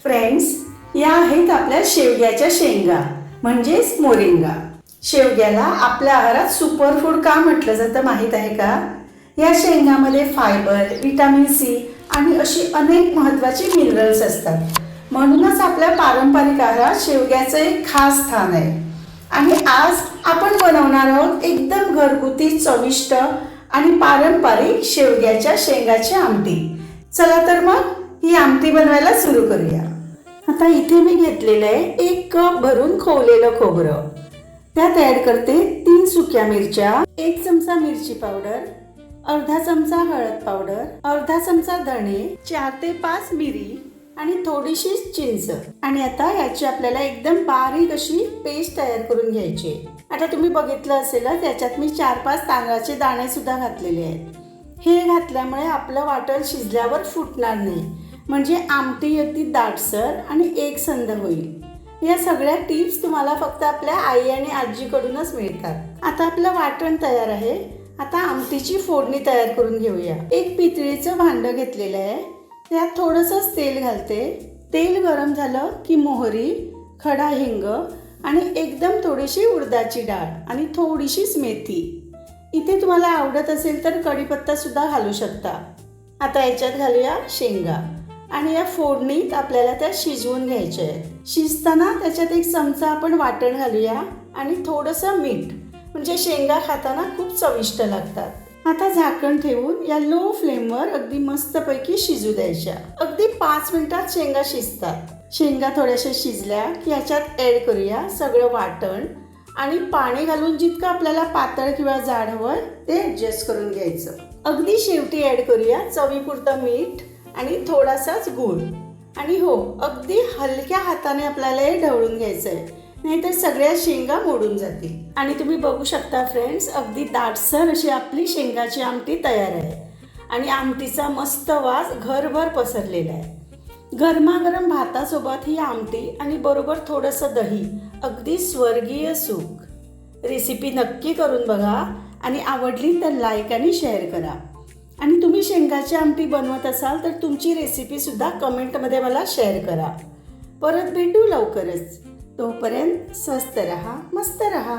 Friends, या आहेत आपल्या शेवग्याच्या शेंगा म्हणजेच मोरिंगा. शेवग्याला आपल्या आहारात सुपरफूड का म्हटलं जातं माहीत आहे का? या शेंगामध्ये फायबर, विटॅमिन सी आणि अशी अनेक महत्त्वाची मिनरल्स असतात. म्हणूनच आपल्या पारंपरिक आहारात शेवग्याचं एक खास स्थान आहे. आणि आज आपण बनवणार आहोत एकदम घरगुती, चविष्ट आणि पारंपरिक शेवग्याच्या शेंगाची आमटी. चला तर मग ही आमटी बनवायला सुरू करूया. आता इथे मी घेतलेलं आहे 1 कप भरून खोवलेलं खोबरं. त्यात ॲड करते 3 सुक्या मिरच्या, 1 चमचा मिरची पावडर, अर्धा चमचा हळद पावडर, अर्धा चमचा धणे, 4 ते 5 मिरी आणि थोडीशी चिंच. आणि आता याची आपल्याला एकदम बारीक अशी पेस्ट तयार करून घ्यायची. आता तुम्ही बघितलं असेल त्याच्यात मी 4-5 तांदळाचे दाणे सुद्धा घातलेले आहेत. हे घातल्यामुळे आपलं वाटण शिजल्यावर फुटणार नाही, म्हणजे आमटी अगदी दाटसर आणि एकसंध होईल. या सगळ्या टिप्स तुम्हाला फक्त आपल्या आई आणि आजीकडूनच मिळतात. आता आपलं वाटण तयार आहे. आता आमटीची फोडणी तयार करून घेऊया. एक पितळीचं भांडं घेतलेलं आहे. त्यात थोडंसंच तेल घालते. तेल गरम झालं की मोहरी, खडा हिंग आणि एकदम थोडीशी उडदाची डाळ आणि थोडीशीच मेथी. इथे तुम्हाला आवडत असेल तर कढीपत्ता सुद्धा घालू शकता. आता याच्यात घालूया शेंगा आणि या फोडणीत आपल्याला त्या शिजवून घ्यायच्या आहेत. शिजताना त्याच्यात 1 चमचा आपण वाटण घालूया आणि थोडंसं मीठ, म्हणजे शेंगा खाताना खूप चविष्ट लागतात. आता झाकण ठेवून या लो फ्लेमवर अगदी मस्तपैकी शिजू द्यायच्या. अगदी 5 मिनिटात शेंगा शिजतात. शेंगा थोड्याशा शिजल्या की याच्यात ॲड करूया सगळं वाटण आणि पाणी घालून जितकं आपल्याला पातळ किंवा जाड हवंय ते ॲडजस्ट करून घ्यायचं. अगदी शेवटी ॲड करूया चवीपुरतं मीठ आणि थोडासाच गूळ. आणि हो, अगदी हलक्या हाताने आपल्याला हे ढवळून घ्यायचं आहे, नाहीतर सगळ्या शेंगा मोडून जातील. आणि तुम्ही बघू शकता फ्रेंड्स, अगदी दाटसर अशी आपली शेंगाची आमटी तयार आहे. आणि आमटीचा मस्त वास घरभर पसरलेला आहे. गरमागरम भातासोबत ही आमटी आणि बरोबर थोडंसं दही, अगदी स्वर्गीय सुख. रेसिपी नक्की करून बघा आणि आवडली तर लाईक आणि शेअर करा. आणि तुम्ही शेंगाची आमटी बनवत असाल तर तुमची रेसिपीसुद्धा कमेंटमध्ये मला शेअर करा. परत भेटू लवकरच. तोपर्यंत स्वस्त रहा, मस्त रहा.